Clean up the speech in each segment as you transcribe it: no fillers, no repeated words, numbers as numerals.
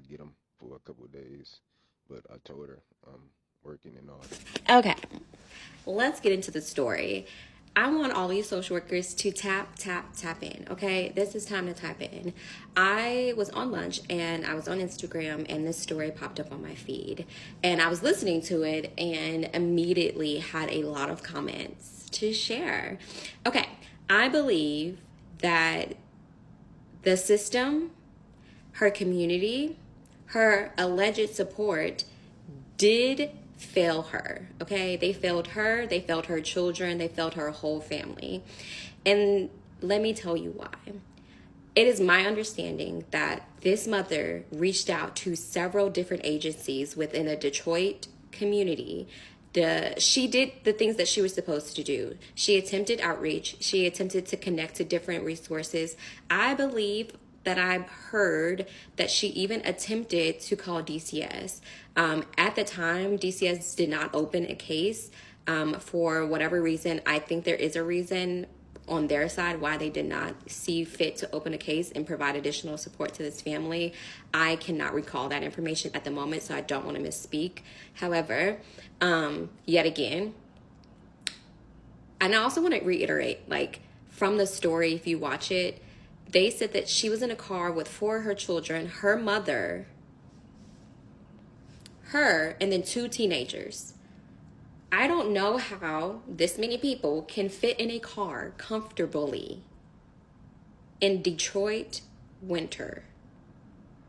get them for a couple of days, but I told her I'm working and all that. Okay, let's get into the story. I want all these social workers to tap, tap, tap in. Okay, this is time to tap in. I was on lunch and I was on Instagram, and this story popped up on my feed. And I was listening to it and immediately had a lot of comments to share. Okay, I believe that the system, her community, her alleged support did fail her. Okay, they failed her, they failed her children, they failed her whole family. And let me tell you why. It is my understanding that this mother reached out to several different agencies within the Detroit community. She did the things that she was supposed to do. She attempted outreach. She attempted to connect to different resources. I believe that I've heard that she even attempted to call DCS. At the time, DCS did not open a case for whatever reason. I think there is a reason on their side why they did not see fit to open a case and provide additional support to this family. I cannot recall that information at the moment, so I don't want to misspeak. However, yet again, and I also want to reiterate, like, from the story, if you watch it, they said that she was in a car with four of her children, her mother, her, and then two teenagers. I don't know how this many people can fit in a car comfortably in Detroit winter.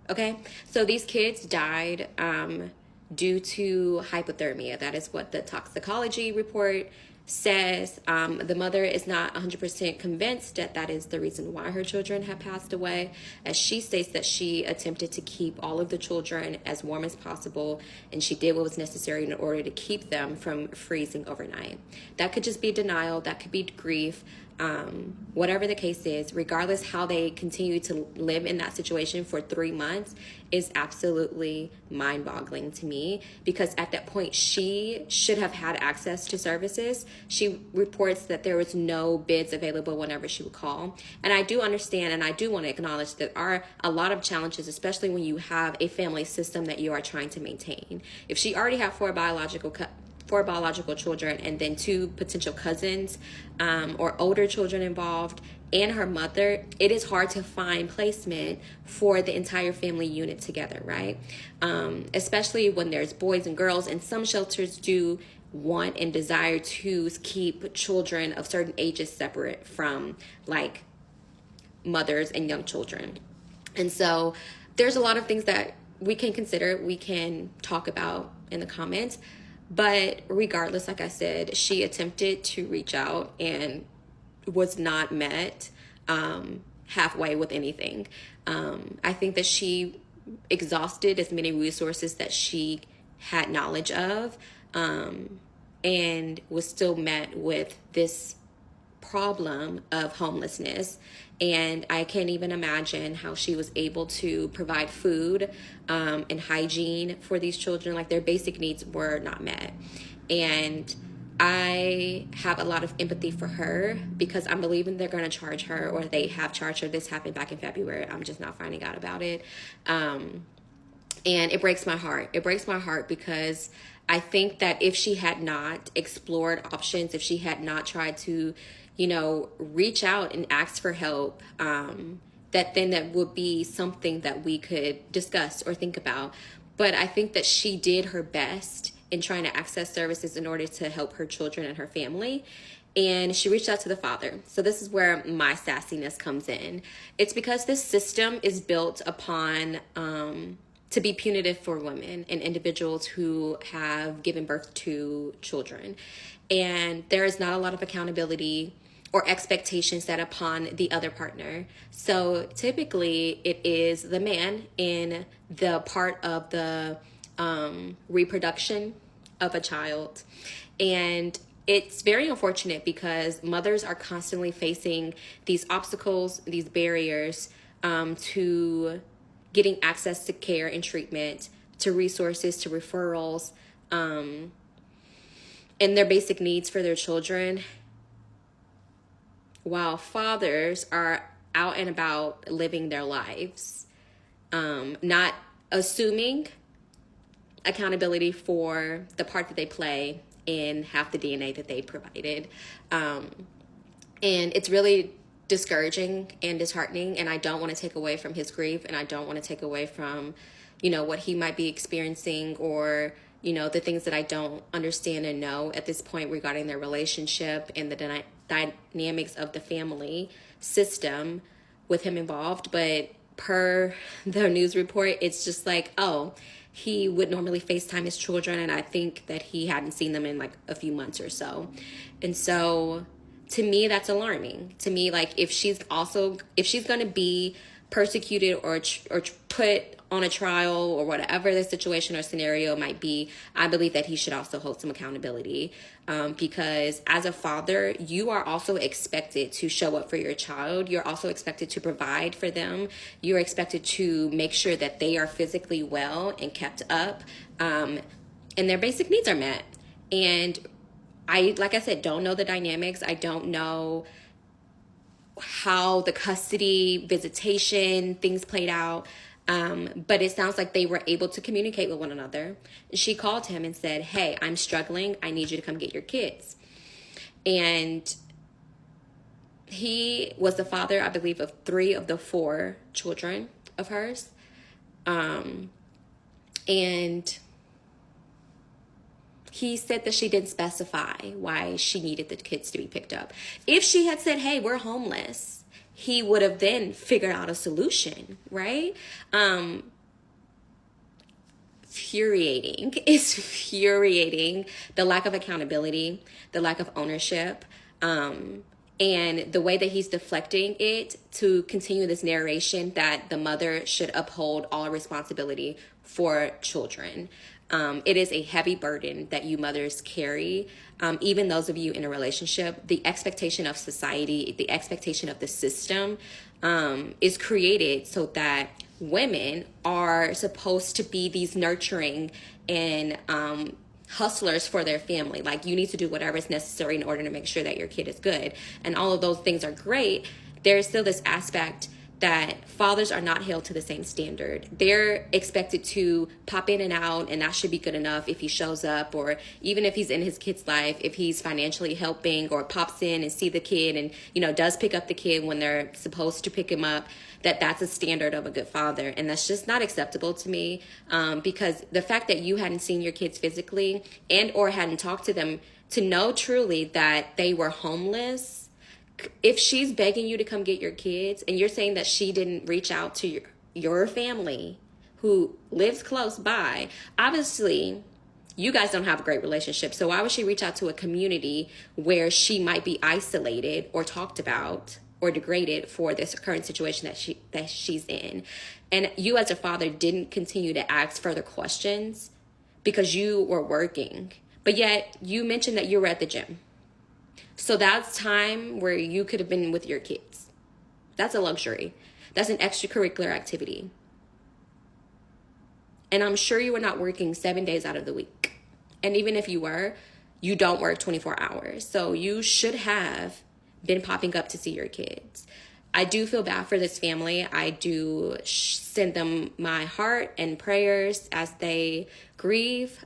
Okay, so these kids died due to hypothermia. That is what the toxicology report says. The mother is not 100% convinced that that is the reason why her children have passed away, as she states that she attempted to keep all of the children as warm as possible, and she did what was necessary in order to keep them from freezing overnight. That could just be denial, that could be grief. Whatever the case is, regardless how they continue to live in that situation for 3 months is absolutely mind-boggling to me, because at that point she should have had access to services. She reports that there was no bids available whenever she would call. And I do understand, and I do want to acknowledge that there are a lot of challenges, especially when you have a family system that you are trying to maintain. If she already had four biological children and then two potential cousins or older children involved, and her mother, it is hard to find placement for the entire family unit together, right? Especially when there's boys and girls, and some shelters do want and desire to keep children of certain ages separate from, like, mothers and young children. And so there's a lot of things that we can consider, we can talk about in the comments. But regardless, like I said, she attempted to reach out and was not met halfway with anything. I think that she exhausted as many resources that she had knowledge of, and was still met with this problem of homelessness. And I can't even imagine how she was able to provide food and hygiene for these children. Like, their basic needs were not met. And I have a lot of empathy for her, because I'm believing they're going to charge her, or they have charged her. This happened back in February. I'm just not finding out about it. And it breaks my heart. It breaks my heart because I think that if she had not explored options, if she had not tried to, reach out and ask for help, that then that would be something that we could discuss or think about. But I think that she did her best in trying to access services in order to help her children and her family. And she reached out to the father. So this is where my sassiness comes in. It's because this system is built upon to be punitive for women and individuals who have given birth to children. And there is not a lot of accountability or expectations set upon the other partner. So typically it is the man in the part of the reproduction of a child. And it's very unfortunate because mothers are constantly facing these obstacles, these barriers to getting access to care and treatment, to resources, to referrals, and their basic needs for their children, while fathers are out and about living their lives. not assuming accountability for the part that they play in half the DNA that they provided. And it's really discouraging and disheartening, and I don't want to take away from his grief, and I don't want to take away from, what he might be experiencing, or the things that I don't understand and know at this point regarding their relationship and the dynamics of the family system with him involved. But per the news report, it's just like, oh, he would normally FaceTime his children, and I think that he hadn't seen them in like a few months or so. And so to me, that's alarming. To me, like, if she's going to be persecuted or put on a trial or whatever the situation or scenario might be, I believe that he should also hold some accountability, because as a father, you are also expected to show up for your child. You're also expected to provide for them. You're expected to make sure that they are physically well and kept up, and their basic needs are met. And like I said, don't know the dynamics. I don't know how the custody, visitation, things played out. But it sounds like they were able to communicate with one another. She called him and said, hey, I'm struggling. I need you to come get your kids. And he was the father, I believe, of 3 of the 4 children of hers. And he said that she didn't specify why she needed the kids to be picked up. If she had said, hey, we're homeless, he would have then figured out a solution, right? It's infuriating, the lack of accountability, the lack of ownership, and the way that he's deflecting it to continue this narration that the mother should uphold all responsibility for children. It is a heavy burden that you mothers carry. Even those of you in a relationship, the expectation of society, the expectation of the system is created so that women are supposed to be these nurturing and hustlers for their family. Like, you need to do whatever is necessary in order to make sure that your kid is good. And all of those things are great. There's still this aspect that fathers are not held to the same standard. They're expected to pop in and out, and that should be good enough if he shows up, or even if he's in his kid's life, if he's financially helping or pops in and see the kid and, does pick up the kid when they're supposed to pick him up, that's a standard of a good father. And that's just not acceptable to me, because the fact that you hadn't seen your kids physically and or hadn't talked to them to know truly that they were homeless. If she's begging you to come get your kids and you're saying that she didn't reach out to your family who lives close by, obviously you guys don't have a great relationship. So why would she reach out to a community where she might be isolated or talked about or degraded for this current situation that she's in? And you as a father didn't continue to ask further questions because you were working, but yet you mentioned that you were at the gym. So that's time where you could have been with your kids. That's a luxury. That's an extracurricular activity. And I'm sure you were not working 7 days out of the week. And even if you were, you don't work 24 hours. So you should have been popping up to see your kids. I do feel bad for this family. I do send them my heart and prayers as they grieve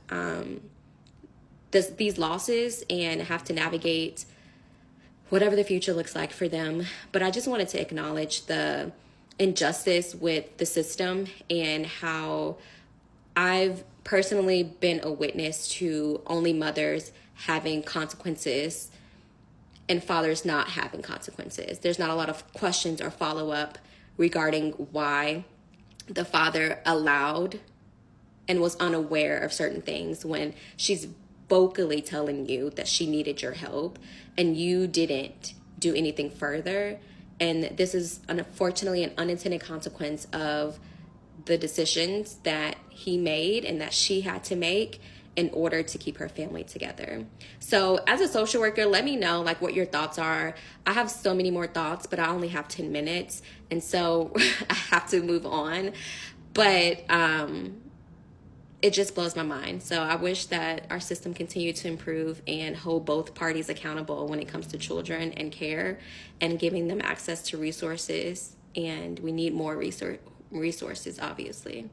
these losses and have to navigate whatever the future looks like for them. But I just wanted to acknowledge the injustice with the system and how I've personally been a witness to only mothers having consequences and fathers not having consequences. There's not a lot of questions or follow-up regarding why the father allowed and was unaware of certain things when she's vocally telling you that she needed your help and you didn't do anything further. And this is unfortunately an unintended consequence of the decisions that he made and that she had to make in order to keep her family together. So as a social worker, let me know like what your thoughts are. I have so many more thoughts, but I only have 10 minutes. And so I have to move on. But it just blows my mind. So I wish that our system continued to improve and hold both parties accountable when it comes to children and care and giving them access to resources. And we need more resources, obviously.